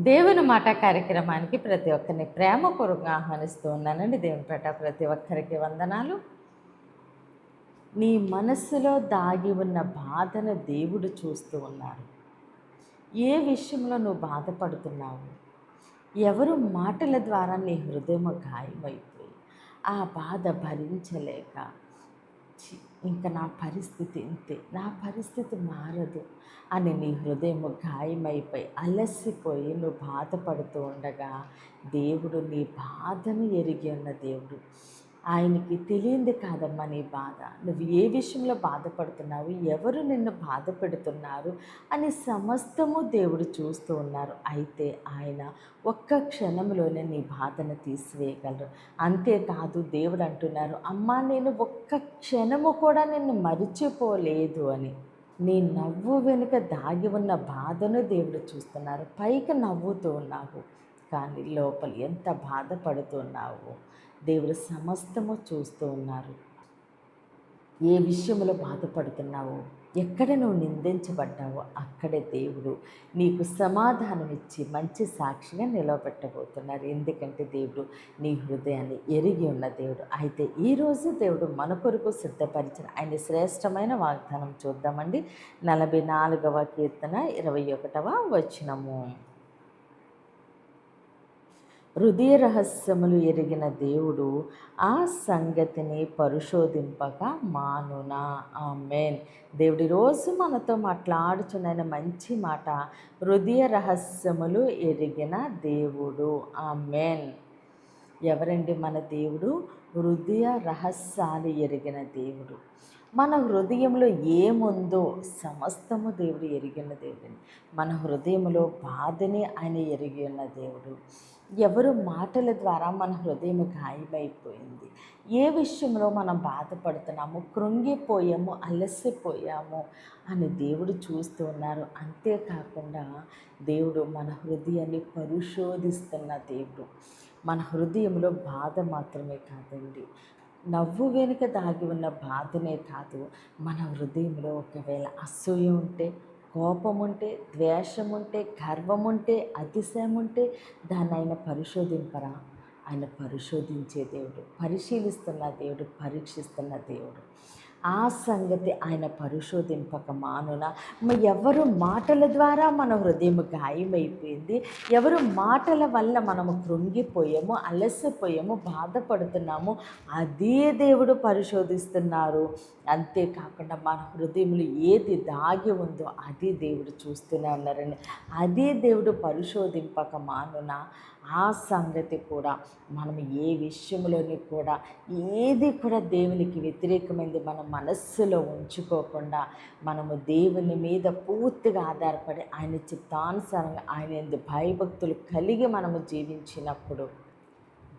దేవుని మాట కార్యక్రమానికి ప్రతి ఒక్కరిని ప్రేమపూర్వకంగా ఆహ్వానిస్తూ ఉన్నానండి. దేవుని పేట ప్రతి ఒక్కరికి వందనాలు. నీ మనస్సులో దాగి ఉన్న బాధను దేవుడు చూస్తూ ఉన్నారు. ఏ విషయంలో నువ్వు బాధపడుతున్నావు? ఎవరు మాటల ద్వారా నీ హృదయం గాయమైపోయి ఆ బాధ భరించలేక ఛీ! ఇంక నా పరిస్థితి ఇంతే, నా పరిస్థితి మారదు అని నీ హృదయం గాయమైపోయి అలసిపోయి నువ్వు బాధపడుతూ ఉండగా, దేవుడు నీ బాధను ఎరిగి ఉన్న దేవుడు. ఆయనకి తెలియంది కాదమ్మా నీ బాధ. నువ్వు ఏ విషయంలో బాధపడుతున్నావు, ఎవరు నిన్ను బాధ పెడుతున్నారు అని సమస్తము దేవుడు చూస్తూ ఉన్నారు. అయితే ఆయన ఒక్క క్షణంలోనే నీ బాధను తీసివేయగలరు. అంతేకాదు దేవుడు అంటున్నారు, అమ్మా నేను ఒక్క క్షణము కూడా నిన్ను మరిచిపోలేదు అని. నీ నవ్వు వెనుక దాగి ఉన్న బాధను దేవుడు చూస్తున్నారు. పైకి నవ్వుతూ ఉన్నావు, కానీ లోపల ఎంత బాధపడుతున్నావు దేవుడు సమస్తము చూస్తూ ఉన్నారు. ఏ విషయంలో బాధపడుతున్నావో, ఎక్కడ నువ్వు నిందించబడ్డావో అక్కడే దేవుడు నీకు సమాధానం ఇచ్చి మంచి సాక్షిగా నిలవబెట్టబోతున్నారు. ఎందుకంటే దేవుడు నీ హృదయాన్ని ఎరిగి ఉన్న దేవుడు. అయితే ఈరోజు దేవుడు మన కొరకు సిద్ధపరిచిన ఆయన శ్రేష్టమైన వాగ్దానం చూద్దామండి. 44వ కీర్తన 21వ వచనము. హృదయ రహస్యములు ఎరిగిన దేవుడు ఆ సంగతిని పరిశోధింపక మానునా. ఆమేన్. దేవుడి రోజు మనతో మాట్లాడుచున్న మంచి మాట, హృదయ రహస్యములు ఎరిగిన దేవుడు. ఆమేన్. ఎవరండి మన దేవుడు? హృదయ రహస్యాలు ఎరిగిన దేవుడు. మన హృదయంలో ఏముందో సమస్తము దేవుడు ఎరిగిన దేవుడు. మన హృదయంలో బాధని ఆయన ఎరిగి ఉన్న దేవుడు. ఎవరు మాటల ద్వారా మన హృదయం గాయమైపోయింది, ఏ విషయంలో మనం బాధపడుతున్నాము, కృంగిపోయాము, అలసిపోయాము అని దేవుడు చూస్తూ ఉన్నారు. అంతేకాకుండా దేవుడు మన హృదయాన్ని పరిశోధిస్తున్న దేవుడు. మన హృదయంలో బాధ మాత్రమే కాదండి, నవ్వు వెనుక దాగి ఉన్న బాధనే కాదు, మన హృదయంలో ఒకవేళ అసూయ ఉంటే, కోపం ఉంటే, ద్వేషం ఉంటే, గర్వం ఉంటే, అతిశయం ఉంటే దాన్ని ఆయన పరిశోధింపరా? ఆయన పరిశోధించే దేవుడు, పరిశీలిస్తున్న దేవుడు, పరీక్షిస్తున్న దేవుడు. ఆ సంగతి ఆయన పరిశోధింపక మానునా. ఎవరు మాటల ద్వారా మన హృదయం గాయమైపోయింది, ఎవరు మాటల వల్ల మనము కృంగిపోయాము, అలసిపోయాము, బాధపడుతున్నాము, అదే దేవుడు పరిశోధిస్తున్నారు. అంతేకాకుండా మన హృదయంలో ఏది దాగి ఉందో అది దేవుడు చూస్తూనే ఉన్నారండి. అదే దేవుడు పరిశోధింపక మానునా. ఆ సంగతి కూడా మనం ఏ విషయంలోని కూడా ఏది కూడా దేవునికి వ్యతిరేకమైంది మన మనస్సులో ఉంచుకోకుండా మనము దేవుని మీద పూర్తిగా ఆధారపడి ఆయన చిత్తానుసారంగా ఆయన యందు భయభక్తులు కలిగి మనము జీవించినప్పుడు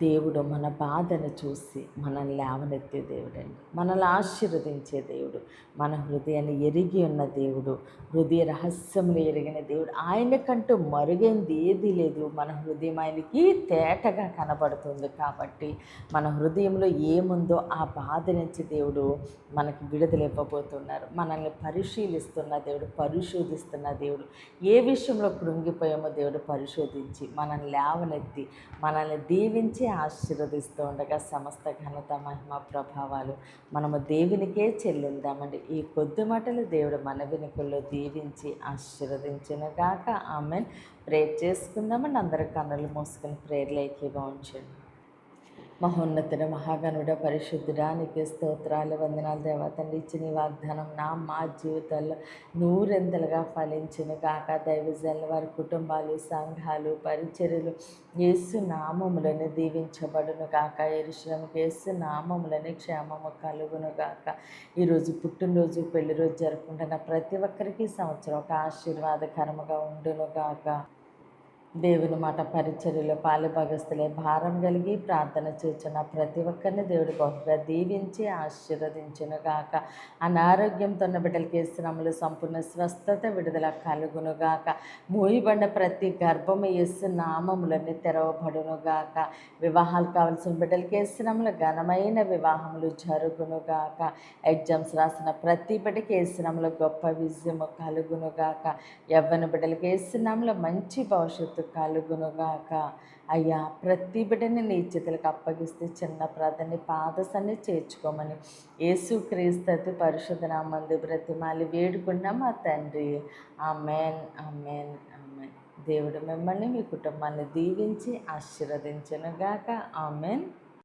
దేవుడు మన బాధను చూసి మనల్ని లేవనెత్తే దేవుడండి, మనల్ని ఆశీర్వదించే దేవుడు, మన హృదయాన్ని ఎరిగి ఉన్న దేవుడు, హృదయ రహస్యములు ఎరిగిన దేవుడు. ఆయనకంటూ మరుగైంది ఏదీ లేదు. మన హృదయం ఆయనకి తేటగా కనబడుతుంది. కాబట్టి మన హృదయంలో ఏముందో ఆ బాధ నుంచి దేవుడు మనకి విడుదల ఇవ్వబోతున్నారు. మనల్ని పరిశీలిస్తున్న దేవుడు, పరిశోధిస్తున్న దేవుడు. ఏ విషయంలో కృంగిపోయామో దేవుడు పరిశోధించి మనల్ని లేవనెత్తి మనల్ని దీవించి ఆశీర్వదిస్తూ ఉండగా సమస్త ఘనత మహిమ ప్రభావాలు మనము దేవునికే చెల్లిందామండి. ఈ కొద్ది మాటలు దేవుడు మన వెనుకల్లో దీవించి ఆశీర్వదించునుగాక. ఆమెన్. ప్రేర్ చేసుకుందామండి. అందరి కన్నులు మూసుకుని ప్రేర్లేకి ఉంచండి. మహోన్నతుడ, మహాగణుడ, పరిశుద్ధుడా, నీకే స్తోత్రాలు, వందనాలు దేవా తండ్రి. ఇచ్చిన వాగ్దానం మా జీవితాల్లో నూరెంతలుగా ఫలించును గాక. దైవజనుల వారి కుటుంబాలు, సంఘాలు, పరిచర్యలు యేసు నామములను దీవించబడును గాక. యెరూషలేముకు యేసు నామములని క్షేమము కలుగును గాక. ఈరోజు పుట్టినరోజు, పెళ్లి రోజు జరుపుకుంటున్న ప్రతి ఒక్కరికి సంవత్సరం ఒక ఆశీర్వాదకరముగా ఉండును గాక. దేవుని మాట పరిచర్యలో పాలుభాగస్తులే భారం కలిగి ప్రార్థన చేస్తున్న ప్రతి ఒక్కరిని దేవుడు బహుగా దీవించి ఆశీర్వదించును గాక. అనారోగ్యంతో ఉన్న బిడ్డలకి యేసునామములో సంపూర్ణ స్వస్థత, విడుదల కలుగును గాక. మూయబడిన ప్రతి గర్భము యేసునామములన్నీ తెరవబడును గాక. వివాహాలు కావాల్సిన బిడ్డలకి యేసునామములో ఘనమైన వివాహములు జరుగును గాక. ఎగ్జామ్స్ రాసిన ప్రతి బిడ్డకి యేసునామములో గొప్ప విజయము కలుగును గాక. యవ్వన బిడ్డలకి యేసునామములో మంచి భవిష్యత్తు భవిష్యత్తు కలుగునుగాక. అయ్యా, ప్రతి బిడ్డని నీ చేతులకు అప్పగిస్తే చిన్న ప్రార్థన పాదసాన్ని చేర్చుకోమని యేసుక్రీస్తు అతి పరిశుద్ధ నామందు బ్రతిమాలి వేడుకున్నా మా తండ్రి. Amen, amen, amen. దేవుడు మిమ్మల్ని మీ కుటుంబాన్ని దీవించి ఆశీర్వదించునుగాక. ఆమెన్.